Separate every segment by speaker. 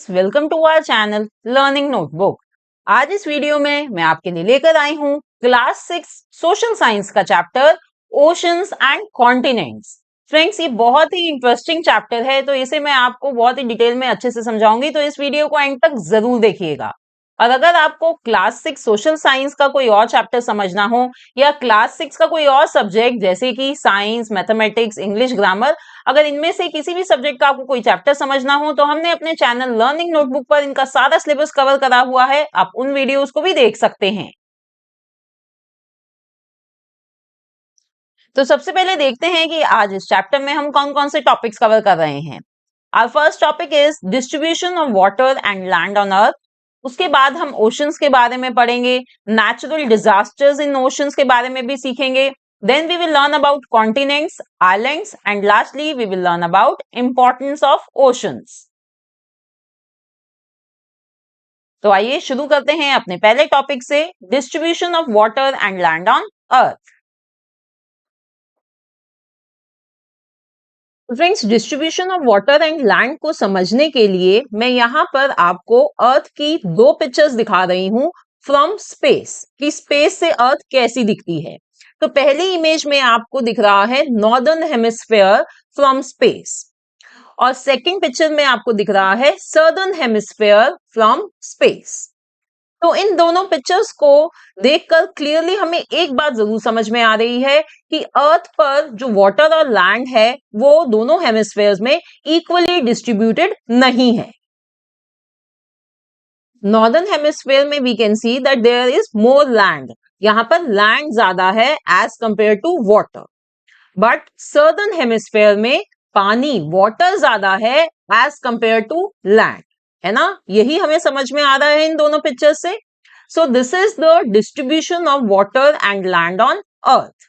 Speaker 1: Friends, welcome to our channel learning notebook. आज इस video में मैं आपके लिए लेकर आई हूँ क्लास 6 सोशल साइंस का chapter oceans and continents. Friends, ये बहुत ही इंटरेस्टिंग चैप्टर है, तो इसे मैं आपको बहुत ही डिटेल में अच्छे से समझाऊंगी, तो इस वीडियो को एंड तक जरूर देखिएगा। और अगर आपको क्लास 6 सोशल साइंस का कोई और चैप्टर समझना हो या क्लास 6 का कोई और सब्जेक्ट जैसे कि साइंस, मैथमेटिक्स, इंग्लिश, ग्रामर, अगर इनमें से किसी भी सब्जेक्ट का आपको कोई चैप्टर समझना हो तो हमने अपने चैनल लर्निंग नोटबुक पर इनका सारा सिलेबस कवर करा हुआ है, आप उन वीडियोस को भी देख सकते हैं। तो सबसे पहले देखते हैं कि आज इस चैप्टर में हम कौन कौन से टॉपिक्स कवर कर रहे हैं। Our first topic is distribution of water and land on earth. उसके बाद हम ओशंस के बारे में पढ़ेंगे, नेचुरल डिजास्टर्स इन ओशंस के बारे में भी सीखेंगे। Then we will learn about continents, islands, and lastly we will learn about importance of oceans. तो आइए शुरू करते हैं अपने पहले टॉपिक से, distribution of water and land on earth. Friends, distribution of water and land को समझने के लिए मैं यहाँ पर आपको अर्थ की दो पिक्चर्स दिखा रही हूँ फ्रॉम स्पेस, कि स्पेस से अर्थ कैसी दिखती है। तो पहली इमेज में आपको दिख रहा है नॉर्दर्न हेमिस्फेयर फ्रॉम स्पेस, और सेकंड पिक्चर में आपको दिख रहा है सदर्न हेमिस्फेयर फ्रॉम स्पेस। तो इन दोनों पिक्चर्स को देखकर क्लियरली हमें एक बात जरूर समझ में आ रही है कि अर्थ पर जो वाटर और लैंड है वो दोनों हेमिस्फेयर्स में इक्वली डिस्ट्रीब्यूटेड नहीं है। नॉर्दर्न हेमिस्फेयर में we can see that there is more land, यहां पर लैंड ज्यादा है as compared to water. But southern hemisphere में पानी, वाटर ज्यादा है एज कंपेयर टू लैंड, है ना। यही हमें समझ में आ रहा है इन दोनों पिक्चर से। So this is the distribution of water and land on अर्थ।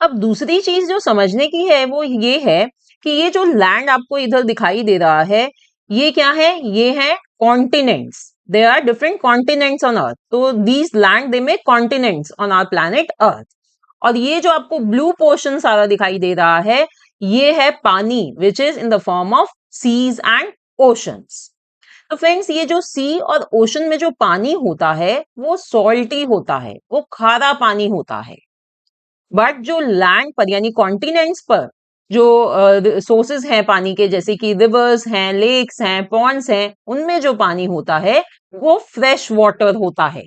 Speaker 1: अब दूसरी चीज जो समझने की है वो ये है कि ये जो लैंड आपको इधर दिखाई दे रहा है, ये क्या है? ये है continents. There are different continents on earth, तो these land they make continents on our planet earth. और ये जो आपको ब्लू पोर्शन सारा दिखाई दे रहा है, ये है पानी, which is in the form of seas and oceans. तो फ्रेंड्स, ये जो सी और ओशन में जो पानी होता है वो सॉल्टी होता है, वो खारा पानी होता है। बट जो लैंड पर यानी कॉन्टिनेंट्स पर जो सोर्सेज हैं पानी के, जैसे कि रिवर्स हैं, लेक्स हैं, पॉन्ड्स हैं, उनमें जो पानी होता है वो फ्रेश वाटर होता है।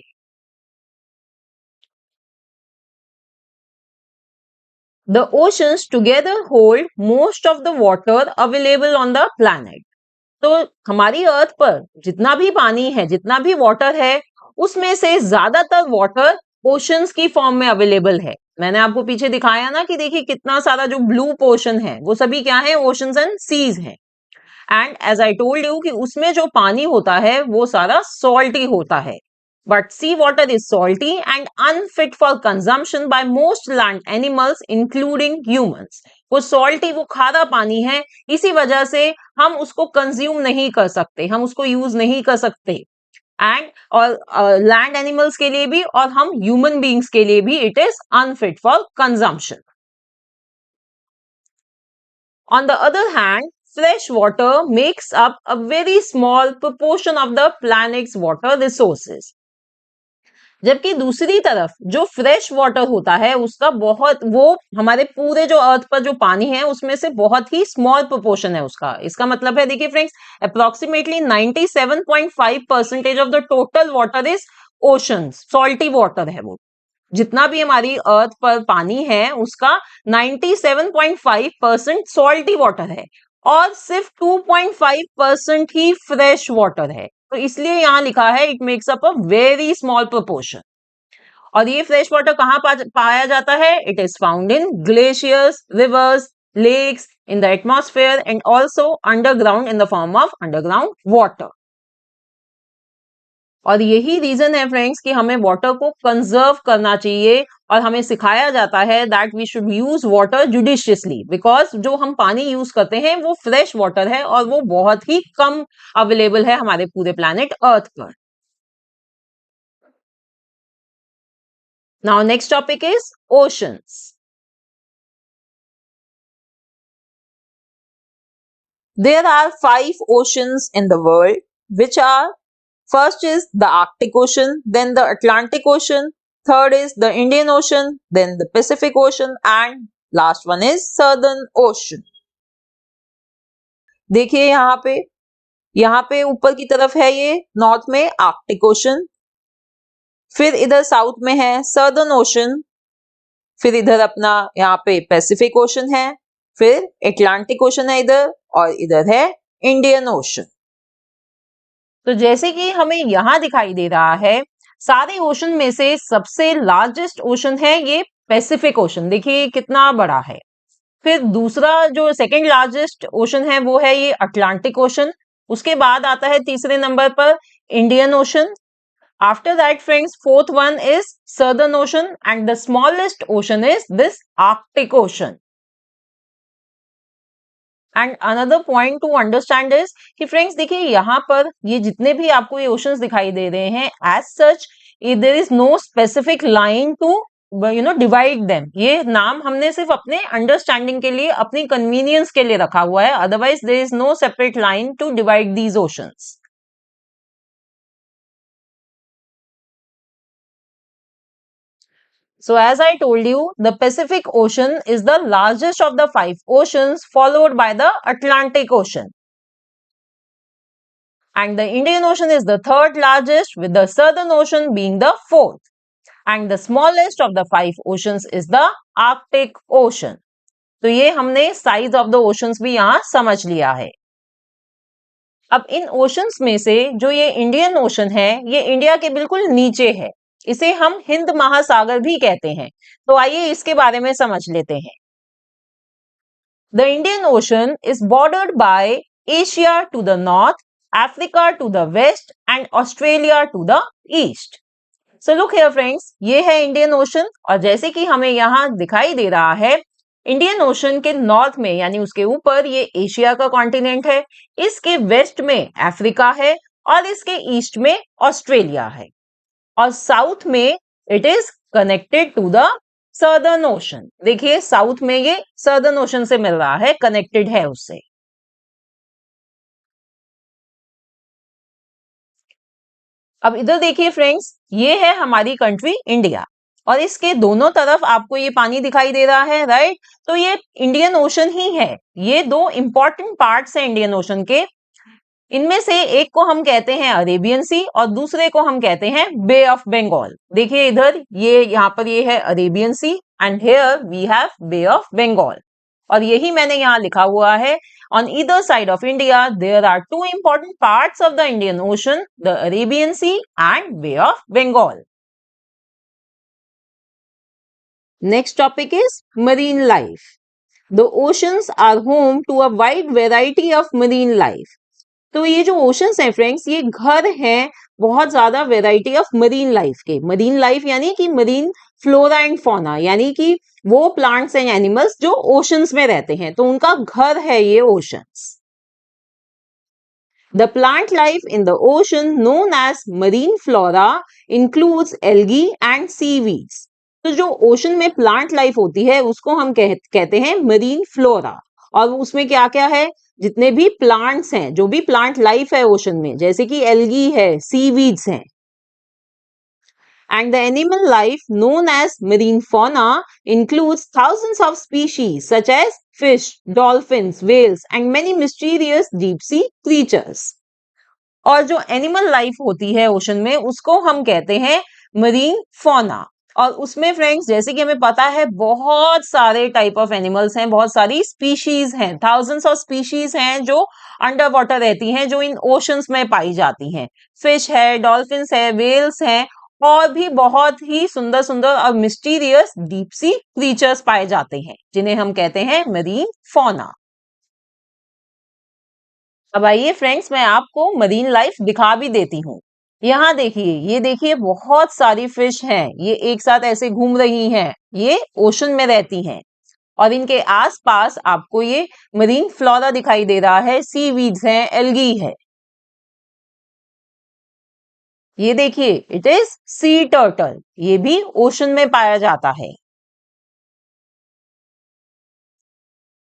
Speaker 1: The oceans together hold most of the water available on the planet. तो हमारी अर्थ पर जितना भी पानी है, जितना भी वाटर है, उसमें से ज्यादातर वाटर ओशंस की फॉर्म में अवेलेबल है। मैंने आपको पीछे दिखाया ना कि देखिए कितना सारा जो ब्लू पोर्शन है वो सभी क्या है? ओशंस एंड सीज हैं। And as I told you कि उसमें जो पानी होता है वो सारा सॉल्टी होता है। But sea water is salty and unfit for consumption by most land animals including humans. वो सॉल्टी, वो खारा पानी है, इसी वजह से हम उसको कंज्यूम नहीं कर सकते, हम उसको यूज नहीं कर सकते। एंड और लैंड एनिमल्स के लिए भी और हम ह्यूमन बींग्स के लिए भी it is unfit for consumption. On the other hand, fresh water makes up a very small proportion of the planet's water resources. जबकि दूसरी तरफ जो फ्रेश वाटर होता है उसका बहुत, वो हमारे पूरे जो अर्थ पर जो पानी है उसमें से बहुत ही स्मॉल प्रोपोर्शन है उसका। इसका मतलब है, देखिए friends, approximately 97.5% of the total water is oceans, salty water है वो। जितना भी हमारी अर्थ पर पानी है उसका 97.5% सॉल्टी वाटर है और सिर्फ 2.5% ही फ्रेश वाटर है। तो इसलिए यहां लिखा है it makes up a very small proportion. और ये फ्रेश वाटर कहां पाया जाता है? It is found in glaciers, rivers, lakes, in the atmosphere and also underground in the form of underground water. और यही रीजन है फ्रेंड्स कि हमें वाटर को कंजर्व करना चाहिए, और हमें सिखाया जाता है that we should use water judiciously, because जो हम पानी यूज करते हैं वो फ्रेश वाटर है और वो बहुत ही कम अवेलेबल है हमारे पूरे प्लैनेट अर्थ पर। Now next topic is oceans. There are 5 oceans in the world, which are: first is the Arctic Ocean, then the Atlantic Ocean, third is the Indian Ocean, then the Pacific Ocean, and last one is Southern Ocean. देखिए यहाँ पे ऊपर की तरफ है ये north में Arctic ocean, फिर इधर साउथ में है सदर्न ओशन, फिर इधर अपना यहाँ पे पैसिफिक ओशन है, फिर एटलांटिक ओशन है इधर, और इधर है इंडियन ओशन। तो जैसे कि हमें यहाँ दिखाई दे रहा है, सारे ओशन में से सबसे लार्जेस्ट ओशन है ये पैसिफिक ओशन। देखिए कितना बड़ा है। फिर दूसरा जो सेकंड लार्जेस्ट ओशन है वो है ये अटलांटिक ओशन। उसके बाद आता है तीसरे नंबर पर Indian ocean. After that friends fourth one is southern ocean and the smallest ocean is this Arctic ocean. And another point two understand is कि फ्रेंड्स देखिए यहाँ पर ये जितने भी आपको ये ओशंस दिखाई दे रहे हैं, as such there is no specific line to divide them. ये नाम हमने सिर्फ अपने अंडरस्टैंडिंग के लिए, अपनी कन्वीनियंस के लिए रखा हुआ है, otherwise there is no separate line to divide these oceans. So as I told you, the Pacific Ocean is the largest of the 5 oceans, followed by the Atlantic Ocean. And the Indian Ocean is the third largest, with the Southern Ocean being the fourth. And the smallest of the 5 oceans is the Arctic Ocean. तो ये हमने size of the oceans भी यहाँ समझ लिया है। अब इन oceans में से जो ये इंडियन ओशन है, ये इंडिया के बिल्कुल नीचे है। इसे हम हिंद महासागर भी कहते हैं। तो आइए इसके बारे में समझ लेते हैं। The Indian Ocean is bordered by Asia to the north, Africa to the west and Australia to the east. So look here friends, ये है इंडियन ओशन, और जैसे कि हमें यहाँ दिखाई दे रहा है, इंडियन ओशन के नॉर्थ में यानी उसके ऊपर ये एशिया का कॉन्टिनेंट है, इसके वेस्ट में अफ्रीका है, और इसके ईस्ट में ऑस्ट्रेलिया है, और साउथ में it is connected to the Southern Ocean. देखिए साउथ में ये सदर्न ओशन से मिल रहा है, कनेक्टेड है उससे। अब इधर देखिए फ्रेंड्स, ये है हमारी कंट्री इंडिया, और इसके दोनों तरफ आपको ये पानी दिखाई दे रहा है, राइट? तो ये इंडियन ओशन ही है। ये दो इंपॉर्टेंट पार्ट्स हैं इंडियन ओशन के। इनमें से एक को हम कहते हैं अरेबियन सी, और दूसरे को हम कहते हैं बे ऑफ बंगाल। देखिए इधर ये यहाँ पर ये है Arabian Sea, and here we have Bay of Bengal. और यही मैंने यहाँ लिखा हुआ है, on either side of India there are 2 important parts of the Indian Ocean, the Arabian Sea and Bay of Bengal. Next topic is marine life. The oceans are home to a wide variety of marine life. तो ये जो oceans हैं friends, ये घर हैं बहुत ज्यादा variety of marine life के। मरीन लाइफ यानी कि मरीन फ्लोरा एंड फौना, यानी कि वो प्लांट्स एंड एनिमल्स जो ओशंस में रहते हैं, तो उनका घर है ये oceans. The plant life in the ocean known as marine flora includes algae and seaweeds. तो जो ओशन में प्लांट लाइफ होती है उसको हम कहते हैं मरीन फ्लोरा, और उसमें क्या क्या है, जितने भी प्लांट्स हैं, जो भी प्लांट लाइफ है ओशन में, जैसे कि एल्गी है, सीवीड्स हैं। And the animal life known as marine fauna includes thousands of species such as fish, dolphins, whales and many mysterious deep sea creatures. और जो एनिमल लाइफ होती है ओशन में उसको हम कहते हैं मरीन फौना, और उसमें फ्रेंड्स जैसे कि हमें पता है बहुत सारे टाइप ऑफ एनिमल्स हैं, बहुत सारी स्पीशीज हैं, थाउजेंड्स ऑफ स्पीशीज हैं जो अंडर वाटर रहती हैं, जो इन ओशंस में पाई जाती हैं। फिश है, डॉल्फिन्स है, व्हेल्स हैं, और भी बहुत ही सुंदर सुंदर और मिस्टीरियस डीप सी क्रीचर्स पाए जाते हैं, जिन्हें हम कहते हैं मरीन फौना। अब आइए फ्रेंड्स, मैं आपको मरीन लाइफ दिखा भी देती हूँ। यहाँ देखिए, ये देखिए बहुत सारी फिश हैं, ये एक साथ ऐसे घूम रही हैं, ये ओशन में रहती हैं, और इनके आसपास आपको ये मरीन फ्लोरा दिखाई दे रहा है, सीवीड्स हैं, एल्गी है। ये देखिए इट इज सी टर्टल, ये भी ओशन में पाया जाता है।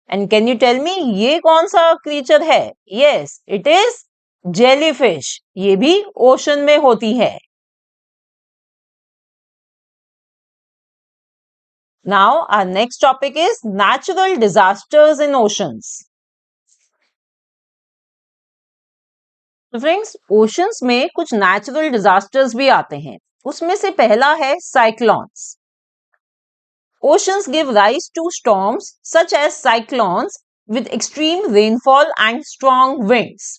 Speaker 1: And can you tell me ये कौन सा क्रीचर है? Yes, it is jellyfish. ये भी ओशन में होती है। Now our next topic is natural disasters in oceans. तो फ्रेंड्स, ओशंस में कुछ नेचुरल डिजास्टर्स भी आते हैं। उसमें से पहला है cyclones. Oceans give rise to storms such as cyclones with extreme rainfall and strong winds.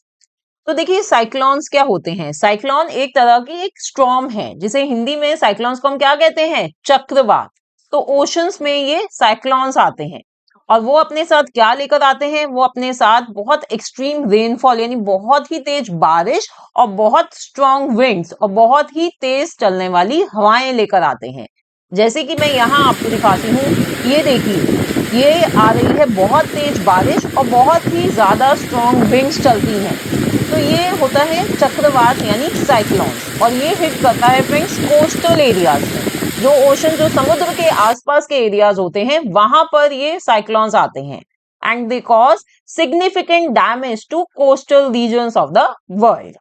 Speaker 1: तो देखिए साइक्लोन्स क्या होते हैं? साइक्लोन एक तरह की एक स्टॉर्म है, जिसे हिंदी में साइक्लोन्स को हम क्या कहते हैं? चक्रवात। तो ओशंस में ये साइक्लोन्स आते हैं और वो अपने साथ क्या लेकर आते हैं? वो अपने साथ बहुत एक्सट्रीम रेनफॉल यानी बहुत ही तेज बारिश और बहुत स्ट्रॉन्ग विंड्स और बहुत ही तेज चलने वाली हवाएं लेकर आते हैं। जैसे कि मैं यहाँ आपको दिखाती हूँ, ये देखिए, ये आ रही है बहुत तेज बारिश और बहुत ही ज्यादा स्ट्रॉन्ग विंड्स चलती हैं। तो ये होता है चक्रवात यानी साइक्लोन और ये हिट करता है फ्रेंड्स कोस्टल एरियाज में। जो ओशन, जो समुद्र के आसपास के एरियाज होते हैं, वहां पर ये साइक्लोन्स आते हैं and they cause significant damage to coastal regions of the world.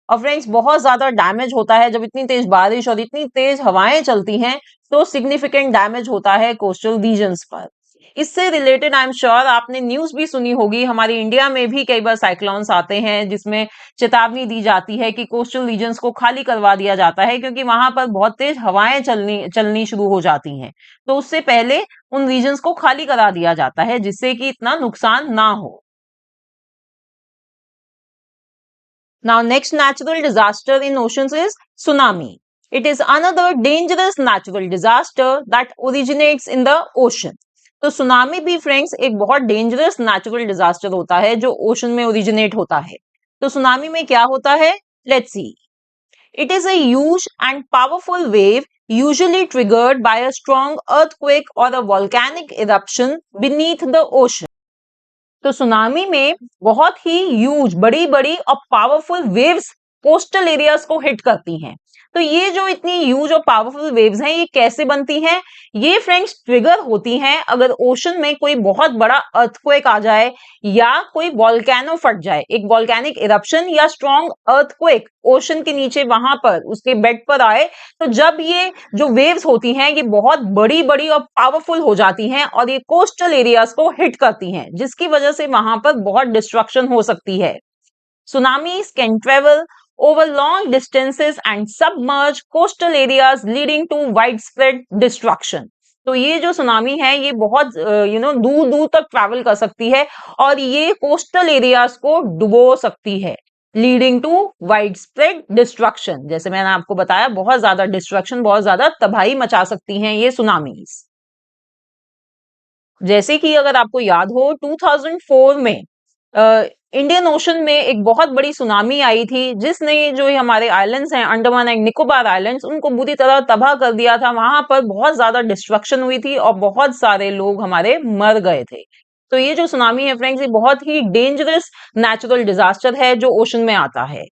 Speaker 1: और फ्रेंड्स, बहुत ज्यादा डैमेज होता है जब इतनी तेज बारिश और इतनी तेज हवाएं चलती हैं, तो सिग्निफिकेंट डैमेज होता है कोस्टल रीजन्स पर। इससे रिलेटेड आई एम श्योर आपने न्यूज भी सुनी होगी, हमारी इंडिया में भी कई बार साइक्लोन्स आते हैं जिसमें चेतावनी दी जाती है कि कोस्टल रीजन्स को खाली करवा दिया जाता है, क्योंकि वहां पर बहुत तेज हवाएं चलनी शुरू हो जाती हैं। तो उससे पहले उन रीजन्स को खाली करा दिया जाता है जिससे कि इतना नुकसान ना हो। Now, next natural disaster in oceans is tsunami. It is another dangerous natural disaster that originates in the ocean. तो सुनामी भी फ्रेंड्स एक बहुत डेंजरस नेचुरल डिजास्टर होता है जो ओशन में ओरिजिनेट होता है। तो सुनामी में क्या होता है? Let's see. It is a huge and powerful wave usually triggered by a strong earthquake or a volcanic eruption beneath the ocean. तो सुनामी में बहुत ही ह्यूज, बड़ी बड़ी और पावरफुल वेव्स कोस्टल एरियाज को हिट करती हैं। तो ये जो इतनी ह्यूज और पावरफुल वेव्स हैं, ये कैसे बनती हैं? ये फ्रेंड्स ट्रिगर होती हैं अगर ओशन में कोई बहुत बड़ा अर्थक्वेक आ जाए या कोई वॉल्केनो फट जाए, एक वॉल्केनिक इरप्शन या स्ट्रॉन्ग अर्थक्वेक ओशन के नीचे वहां पर उसके बेड पर आए। तो जब ये जो वेव्स होती हैं, ये बहुत बड़ी बड़ी और पावरफुल हो जाती हैं और ये कोस्टल एरियाज को हिट करती हैं, जिसकी वजह से वहां पर बहुत डिस्ट्रक्शन हो सकती है। Tsunamis can travel over long distances and submerge coastal areas leading to widespread destruction. तो ये जो सुनामी है ये बहुत दूर दूर तक ट्रैवल कर सकती है और ये कोस्टल एरियाज को डुबो सकती है, leading to widespread destruction. जैसे मैंने आपको बताया, बहुत ज्यादा डिस्ट्रक्शन, बहुत ज्यादा तबाही मचा सकती हैं ये सुनामीज। जैसे कि अगर आपको याद हो 2004 में इंडियन ओशन में एक बहुत बड़ी सुनामी आई थी जिसने जो हमारे आइलैंड्स हैं, अंडमान एंड निकोबार आइलैंड्स, उनको बुरी तरह तबाह कर दिया था। वहां पर बहुत ज्यादा डिस्ट्रक्शन हुई थी और बहुत सारे लोग हमारे मर गए थे। तो ये जो सुनामी है फ्रेंड्स, ये बहुत ही डेंजरस नेचुरल डिजास्टर है जो ओशन में आता है।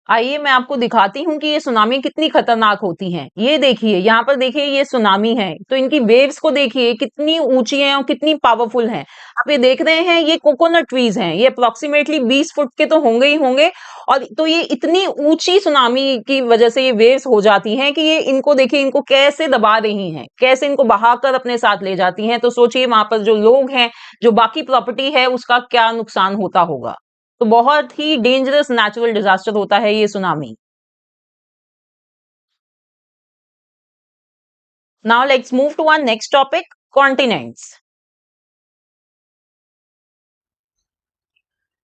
Speaker 1: आइए मैं आपको दिखाती हूँ कि ये सुनामी कितनी खतरनाक होती हैं। ये देखिए, यहाँ पर देखिए, ये सुनामी है तो इनकी वेव्स को देखिए कितनी ऊंची हैं और कितनी पावरफुल हैं। आप ये देख रहे हैं, ये कोकोनट ट्रीज हैं, ये अप्रोक्सीमेटली 20 फुट के तो होंगे ही होंगे। और तो ये इतनी ऊंची सुनामी की वजह से ये वेव्स हो जाती हैं कि ये इनको देखिए, इनको कैसे दबा रही हैं, कैसे इनको बहाकर अपने साथ ले जाती हैं। तो सोचिए वहां पर जो लोग हैं, जो बाकी प्रॉपर्टी है, उसका क्या नुकसान होता होगा। तो बहुत ही डेंजरस नेचुरल डिजास्टर होता है ये tsunami. Now let's move to our next topic, continents.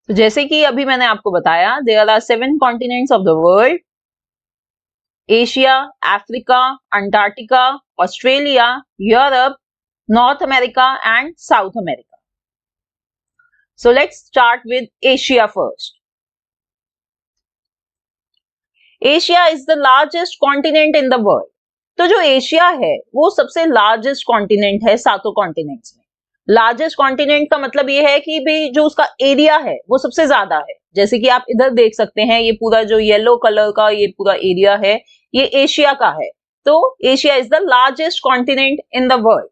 Speaker 1: तो जैसे कि अभी मैंने आपको बताया, there are 7 continents of the world: Asia, Africa, Antarctica, Australia, Europe, North America and South America. So let's start with Asia first. Asia is the largest continent in the world. तो जो Asia है वो सबसे largest continent है सातों continents में। Largest continent का मतलब ये है कि भाई जो उसका एरिया है वो सबसे ज्यादा है। जैसे कि आप इधर देख सकते हैं, ये पूरा जो येलो कलर का ये पूरा एरिया है, ये एशिया का है। तो Asia is the largest continent in the world.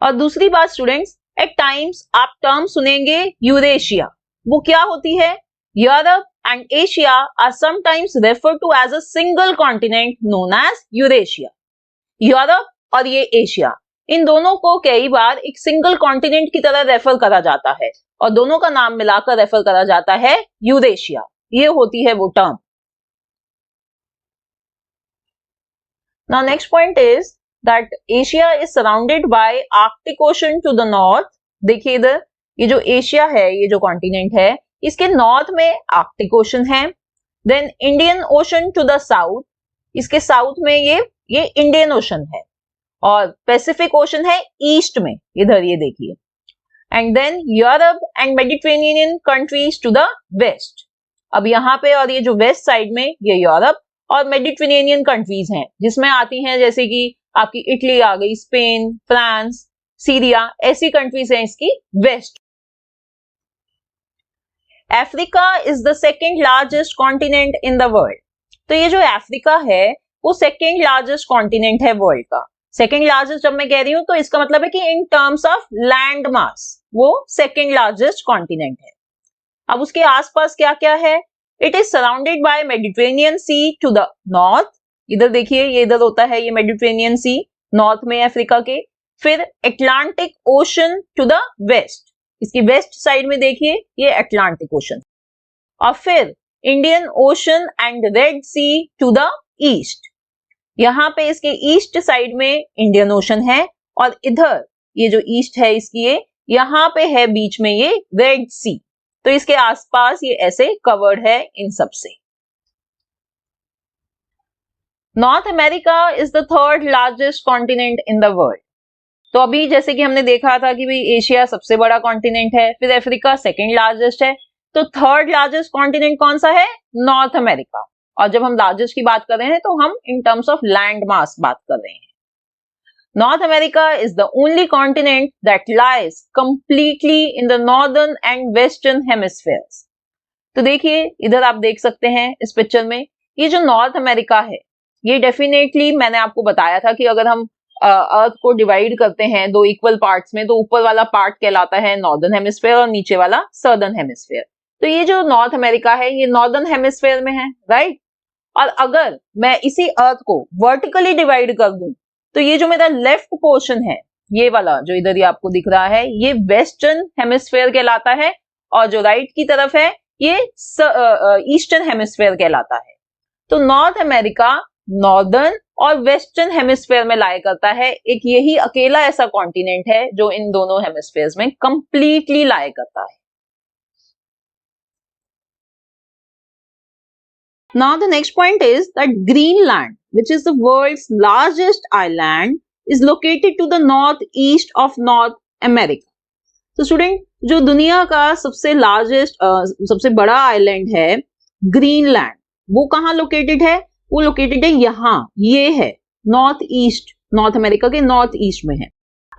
Speaker 1: और दूसरी बात स्टूडेंट्स, एट टाइम्स आप टर्म सुनेंगे यूरेशिया, वो क्या होती है? Europe and Asia are sometimes refer to as a single continent known as Eurasia. Europe और ये एशिया, इन दोनों को कई बार एक सिंगल कॉन्टिनेंट की तरह रेफर करा जाता है और दोनों का नाम मिलाकर रेफर करा जाता है यूरेशिया। ये होती है वो term. Now next point is that Asia is surrounded by Arctic Ocean to the north. देखिए इधर ये जो एशिया है, ये जो कॉन्टिनेंट है, इसके नॉर्थ में आर्कटिक ओशन है। Then Indian Ocean to the south, इसके साउथ में ये इंडियन ओशन है। और पैसिफिक ओशन है ईस्ट में, इधर ये देखिए। And then Europe and Mediterranean countries to the west. अब यहाँ पे और ये जो वेस्ट साइड में ये यूरोप और मेडिटेरेनियन कंट्रीज हैं, जिसमें आती हैं जैसे कि आपकी इटली आ गई, स्पेन, फ्रांस, सीरिया, ऐसी कंट्रीज हैं इसकी west. Africa is the second largest continent in the world. तो ये जो अफ्रीका है वो सेकेंड लार्जेस्ट कॉन्टिनेंट है वर्ल्ड का। सेकेंड लार्जेस्ट जब मैं कह रही हूं तो इसका मतलब है कि इन टर्म्स ऑफ लैंड मास वो सेकेंड लार्जेस्ट कॉन्टिनेंट है। अब उसके आसपास क्या क्या है? It is surrounded by Mediterranean Sea to the north. इधर देखिए, ये इधर होता है ये मेडिटेरेनियन सी नॉर्थ में अफ्रीका के। फिर Atlantic Ocean to the west, इसकी वेस्ट साइड में देखिए ये अटलांटिक ओशन। और फिर Indian Ocean and Red Sea to the east. यहाँ पे इसके ईस्ट साइड में इंडियन ओशन है और इधर ये जो ईस्ट है इसकी ये यहाँ पे है बीच में ये रेड सी। तो इसके आसपास ये ऐसे कवर्ड है इन सब से। North America is the third largest continent in the world. तो अभी जैसे कि हमने देखा था कि भाई एशिया सबसे बड़ा कॉन्टिनेंट है, फिर अफ्रीका सेकेंड लार्जेस्ट है, तो थर्ड लार्जेस्ट कॉन्टिनेंट कौन सा है? North America. और जब हम लार्जेस्ट की बात कर रहे हैं तो हम इन टर्म्स ऑफ लैंड मास बात कर रहे हैं। North America is the only continent that lies completely in the northern and western hemispheres. तो देखिए इधर आप देख सकते हैं इस पिक्चर में, ये जो नॉर्थ अमेरिका है ये डेफिनेटली मैंने आपको बताया था कि अगर हम अर्थ को डिवाइड करते हैं दो इक्वल पार्ट्स में, तो ऊपर वाला पार्ट कहलाता है नॉर्दर्न हेमिस्फीयर और नीचे वाला सदर्न हेमिस्फीयर। तो ये जो नॉर्थ अमेरिका है ये नॉर्दर्न हेमिस्फीयर में है, राइट। और अगर मैं इसी अर्थ को वर्टिकली डिवाइड कर दूं तो ये जो मेरा लेफ्ट पोर्शन है, ये वाला जो इधर ही आपको दिख रहा है, ये वेस्टर्न हेमिस्फीयर कहलाता है और जो राइट की तरफ है ये ईस्टर्न हेमिस्फीयर कहलाता है। तो नॉर्थ अमेरिका नॉर्दर्न और वेस्टर्न हेमिस्फीयर में लाया करता है। एक यही अकेला ऐसा कॉन्टिनेंट है जो इन दोनों हेमिस्फीयर्स में कंप्लीटली लाया करता है। Now the next point is that Greenland, which is the world's largest island, is located to the northeast of North America. तो स्टूडेंट, जो दुनिया का सबसे लार्जेस्ट सबसे बड़ा आइलैंड है ग्रीनलैंड, वो कहाँ लोकेटेड है? वो लोकेटेड है यहाँ, ये है नॉर्थ ईस्ट, नॉर्थ अमेरिका के नॉर्थ ईस्ट में है।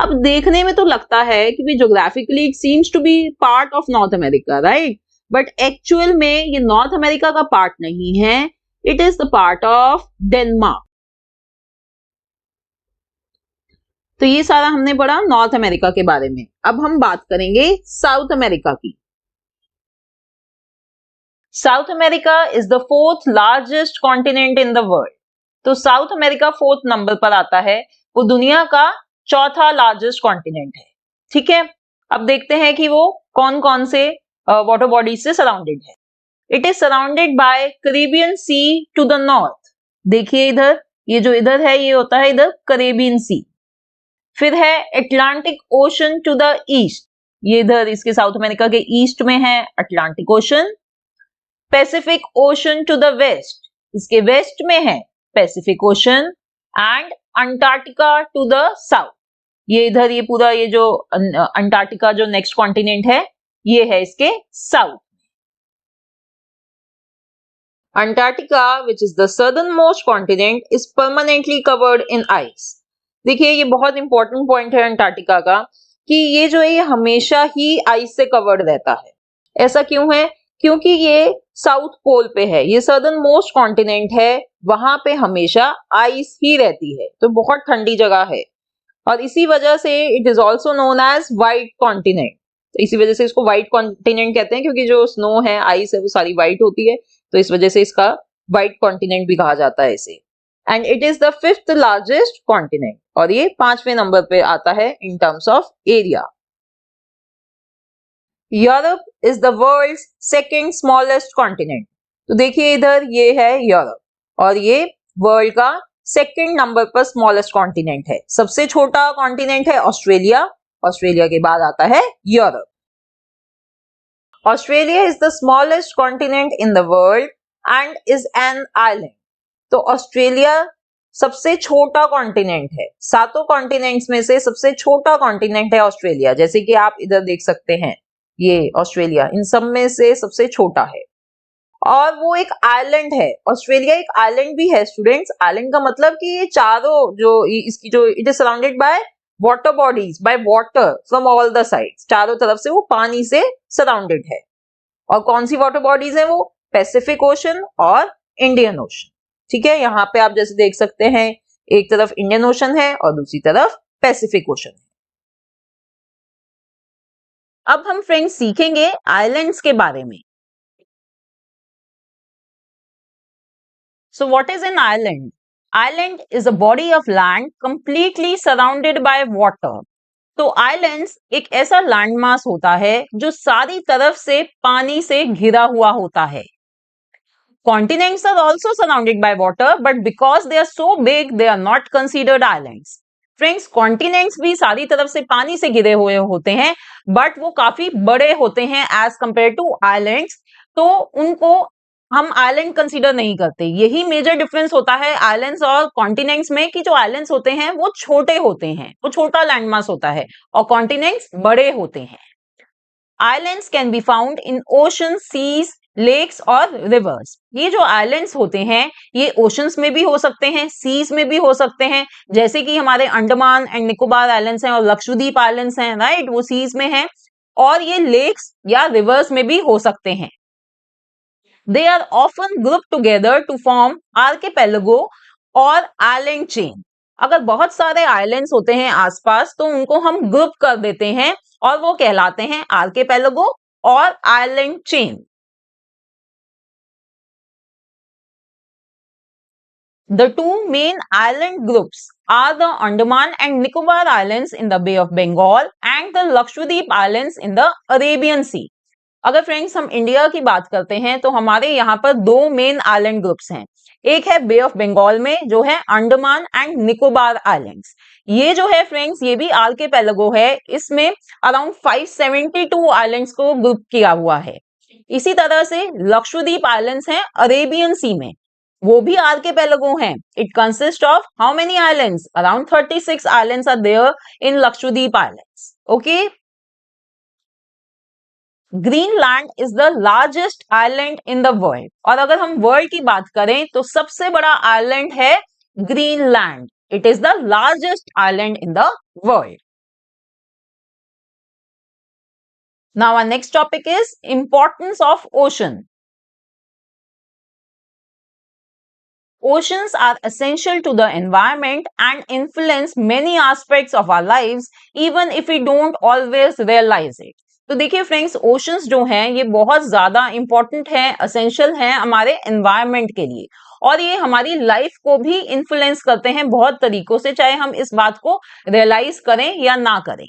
Speaker 1: अब देखने में तो लगता है कि भी geographically it seems to be part of North America, right, but actual में ये नॉर्थ अमेरिका का पार्ट नहीं है, it is the part of Denmark. तो ये सारा हमने पढ़ा नॉर्थ अमेरिका के बारे में। अब हम बात करेंगे साउथ अमेरिका की। South America is the fourth largest continent in the world. तो साउथ अमेरिका फोर्थ नंबर पर आता है, वो दुनिया का चौथा लार्जेस्ट कॉन्टिनेंट है, ठीक है। अब देखते हैं कि वो कौन कौन से वाटर बॉडीज से सराउंडेड है। It is surrounded by Caribbean Sea to the north. देखिए इधर, ये जो इधर है ये होता है इधर कैरिबियन सी। फिर है Atlantic Ocean to the east, ये इधर इसके साउथ अमेरिका के ईस्ट में है Atlantic Ocean. Pacific Ocean to the west, इसके वेस्ट में है Pacific Ocean. And Antarctica to the south, ये इधर ये पूरा ये जो अंटार्कटिका जो नेक्स्ट कॉन्टिनेंट है ये है इसके south. Antarctica which is the southern most continent is permanently covered in ice. देखिए ये बहुत इंपॉर्टेंट पॉइंट है अंटार्कटिका का कि ये जो है ये हमेशा ही आइस से कवर्ड रहता है। ऐसा क्यों है? क्योंकि ये साउथ पोल पे है, ये सदर्न मोस्ट कॉन्टिनेंट है, वहां पे हमेशा आइस ही रहती है, तो बहुत ठंडी जगह है। और इसी वजह से it is also known as white continent. तो इसी वजह से इसको व्हाइट कॉन्टिनेंट कहते हैं, क्योंकि जो स्नो है, आइस है, वो सारी व्हाइट होती है, तो इस वजह से इसका व्हाइट कॉन्टिनेंट भी कहा जाता है इसे। And it is the 5th largest continent, और ये 5वें नंबर पे आता है in terms of area. Europe is the world's 2nd smallest continent. तो देखिए इधर ये है यूरोप, और ये वर्ल्ड का 2nd नंबर पर स्मॉलेस्ट कॉन्टिनेंट है। सबसे छोटा कॉन्टिनेंट है ऑस्ट्रेलिया, ऑस्ट्रेलिया के बाद आता है Europe. Australia is the smallest continent in the world and is an island. तो ऑस्ट्रेलिया सबसे छोटा कॉन्टिनेंट है, 7 कॉन्टिनेंट्स में से सबसे छोटा कॉन्टिनेंट है ऑस्ट्रेलिया। जैसे कि आप इधर देख सकते हैं, ये ऑस्ट्रेलिया इन सब में से सबसे छोटा है, और वो एक आइलैंड है। ऑस्ट्रेलिया एक आइलैंड भी है स्टूडेंट्स। आइलैंड का मतलब कि ये चारों जो इसकी जो it is surrounded by water bodies, by water from all the sides. चारों तरफ से वो पानी से सराउंडेड है। और कौन सी वाटर बॉडीज है वो? पैसिफिक ओशन और इंडियन ओशन। ठीक है, यहाँ पे आप जैसे देख सकते हैं, एक तरफ इंडियन ओशन है और दूसरी तरफ पैसिफिक ओशन है। अब हम फ्रेंड्स सीखेंगे आइलैंड्स के बारे में। So what is an island? Island is a body of land completely surrounded by water. तो आइलैंड्स एक ऐसा लैंड मास होता है जो सारी तरफ से पानी से घिरा हुआ होता है। Continents are also surrounded by water, but because they are so big, they are not considered islands. Friends, continents भी सारी तरफ से पानी से घिरे हुए होते हैं, बट वो काफी बड़े होते हैं एज कंपेयर टू आइलैंड्स, तो उनको हम आइलैंड कंसीडर नहीं करते। यही मेजर डिफरेंस होता है आइलैंड्स और कॉन्टिनेंट्स में, कि जो आइलैंड्स होते हैं वो छोटे होते हैं, वो छोटा लैंडमास होता है, और कॉन्टिनेंट्स बड़े होते हैं। Islands can be found in ocean, seas, lakes और रिवर्स। ये जो आइलैंड्स होते हैं ये ओशंस में भी हो सकते हैं, सीज में भी हो सकते हैं, जैसे कि हमारे अंडमान एंड निकोबार आइलैंड्स हैं और लक्षद्वीप आइलैंड्स हैं, राइट, वो सीज में हैं। और ये लेक्स या रिवर्स में भी हो सकते हैं। They are often group together to form archipelago और आइलैंड चेन। अगर बहुत सारे आइलैंड्स होते हैं आसपास तो उनको हम ग्रुप कर देते हैं और वो कहलाते हैं आर्किपेलागो और island chain. The two main island groups are the Andaman and Nicobar Islands in the Bay of Bengal and the Lakshadweep Islands in the Arabian Sea. अगर फ्रेंड्स हम इंडिया की बात करते हैं तो हमारे यहाँ पर 2 मेन आइलैंड ग्रुप्स हैं। एक है बे ऑफ बंगाल में, जो है अंडमान एंड निकोबार आइलैंड्स। ये जो है फ्रेंड्स, ये भी आर्किपेलागो है। इसमें अराउंड 572 आइलैंड्स को ग्रुप किया हुआ है। इसी तरह से लक्षद्वीप आइलैंड्स हैं अरेबियन सी में, वो भी आर्किपेलागो हैं। It consist of how many islands? Around 36 islands are there in Lakshadweep islands. Okay, Greenland is the largest island in the world. और अगर हम वर्ल्ड की बात करें तो सबसे बड़ा आइलैंड है Greenland. It is the largest island in the world. Now our next topic is importance of ocean. Oceans are essential to the environment and influence many aspects of our lives, even if we don't always realize it. तो देखिए friends, oceans जो हैं ये बहुत ज्यादा important हैं, essential हैं हमारे एनवायरनमेंट के लिए, और ये हमारी लाइफ को भी इन्फ्लुएंस करते हैं बहुत तरीकों से, चाहे हम इस बात को रियलाइज करें या ना करें।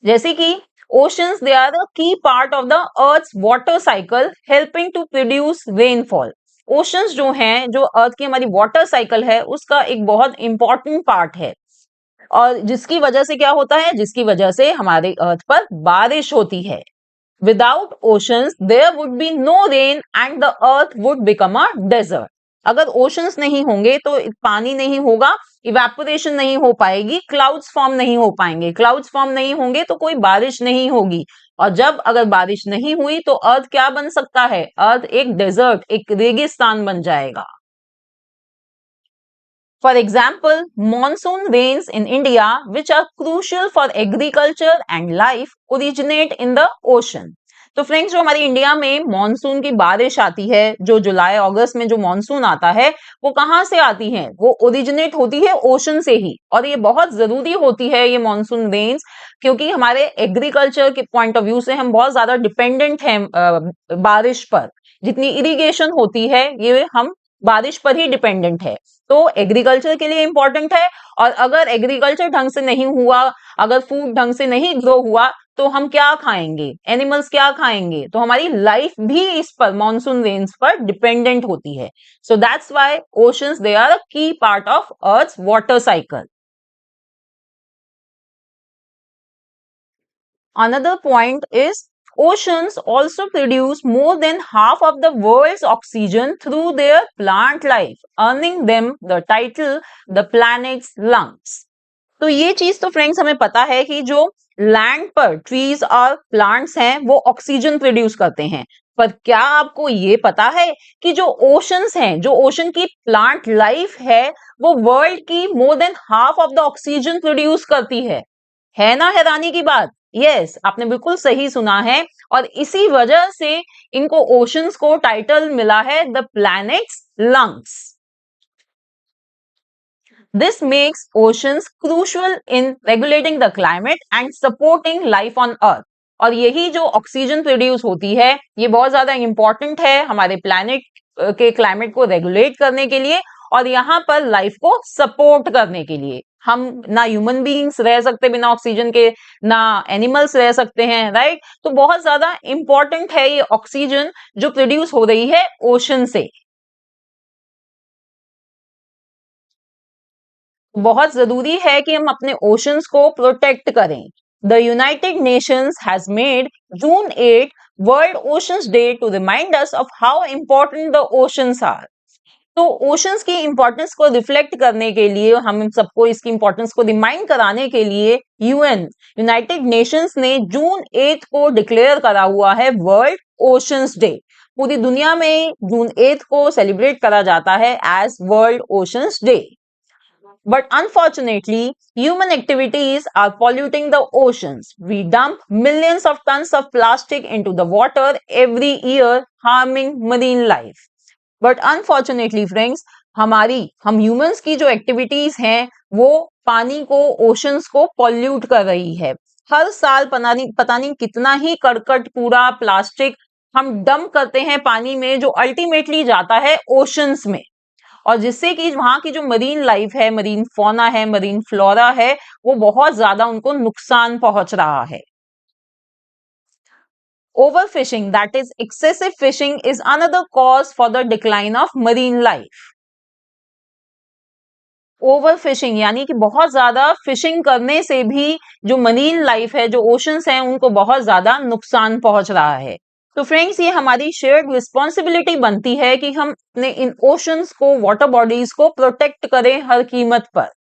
Speaker 1: जैसे कि oceans, they are the key part of the earth's water cycle, helping to produce rainfall. Oceans जो हैं, जो अर्थ की हमारी वाटर साइकिल है, उसका एक बहुत इंपॉर्टेंट पार्ट है, और जिसकी वजह से क्या होता है? जिसकी वजह से हमारे अर्थ पर बारिश होती है। Without oceans there would be no rain and the earth would become a desert. अगर ओशंस नहीं होंगे तो पानी नहीं होगा, इवेपोरेशन नहीं हो पाएगी, क्लाउड्स फॉर्म नहीं हो पाएंगे। क्लाउड्स फॉर्म नहीं होंगे तो कोई बारिश नहीं होगी, और जब अगर बारिश नहीं हुई तो अर्थ क्या बन सकता है? अर्थ एक डेजर्ट, एक रेगिस्तान बन जाएगा। For example, monsoon rains in India, which are crucial for agriculture and life, originate in the ocean. तो फ्रेंड्स, जो हमारी इंडिया में मॉनसून की बारिश आती है, जो जुलाई अगस्त में जो मॉनसून आता है, वो कहाँ से आती है? वो ओरिजिनेट होती है ओशन से ही, और ये बहुत जरूरी होती है ये मॉनसून रेन्स, क्योंकि हमारे एग्रीकल्चर के पॉइंट ऑफ व्यू से हम बहुत ज्यादा डिपेंडेंट हैं बारिश पर। जितनी इरिगेशन होती है ये हम बारिश पर ही डिपेंडेंट है, तो एग्रीकल्चर के लिए इंपॉर्टेंट है। और अगर एग्रीकल्चर ढंग से नहीं हुआ, अगर फूड ढंग से नहीं ग्रो हुआ, तो हम क्या खाएंगे, एनिमल्स क्या खाएंगे? तो हमारी लाइफ भी इस पर, मॉनसून रेन्स पर डिपेंडेंट होती है। So that's why oceans, they are a key part of earth's water cycle. Another point is oceans also produce more than half of the world's oxygen through their plant life, earning them the title the planet's lungs. तो ये चीज तो friends हमें पता है कि जो land पर ट्रीज और प्लांट्स हैं वो ऑक्सीजन प्रोड्यूस करते हैं, पर क्या आपको ये पता है कि जो ओशंस हैं, जो ओशन की प्लांट लाइफ है, वो वर्ल्ड की more than half of the oxygen produce करती है ना हैरानी की बात? यस, आपने बिल्कुल सही सुना है, और इसी वजह से इनको ओशंस को टाइटल मिला है the planets lungs. This makes oceans crucial in regulating the climate and supporting life on Earth. और यही जो ऑक्सीजन प्रोड्यूस होती है, ये बहुत ज्यादा इंपॉर्टेंट है हमारे प्लैनेट के क्लाइमेट को रेगुलेट करने के लिए, और यहाँ पर लाइफ को सपोर्ट करने के लिए। हम ना ह्यूमन बीइंग्स रह सकते बिना ऑक्सीजन के, ना एनिमल्स रह सकते हैं, राइट? तो बहुत ज्यादा इंपॉर्टेंट है ये ऑक्सीजन जो प्रोड्यूस हो रही है ओशन से। बहुत जरूरी है कि हम अपने ओशंस को प्रोटेक्ट करें। The United Nations has made June 8 world oceans day to remind us of how important the oceans are. तो ओशंस की इंपॉर्टेंस को रिफ्लेक्ट करने के लिए, हम सबको इसकी इंपॉर्टेंस को रिमाइंड कराने के लिए, यूएन, यूनाइटेड नेशंस ने जून 8 को डिक्लेयर करा हुआ है वर्ल्ड ओशंस डे। पूरी दुनिया में जून 8 को सेलिब्रेट करा जाता है as world oceans day. But unfortunately, human activities are polluting the oceans. We dump millions of tons of plastic into the water every year, harming marine life. But unfortunately, friends, हम humans की जो activities हैं, वो पानी को, oceans को pollute कर रही है। हर साल पता नहीं कितना ही करकट, कूड़ा, प्लास्टिक हम डंप करते हैं पानी में, जो अल्टीमेटली जाता है ओशंस में, और जिससे कि वहां की जो मरीन लाइफ है, मरीन फौना है, मरीन फ्लोरा है, वो बहुत ज्यादा उनको नुकसान पहुंच रहा है। Overfishing, that is excessive fishing, is another cause for the decline of marine life. Over fishing यानी कि बहुत ज्यादा फिशिंग करने से भी जो मरीन लाइफ है, जो ओशंस हैं, उनको बहुत ज्यादा नुकसान पहुंच रहा है। तो फ्रेंड्स, ये हमारी शेयर्ड रिस्पॉन्सिबिलिटी बनती है कि हम अपने इन ओशंस को, वाटर बॉडीज को प्रोटेक्ट करें हर कीमत पर।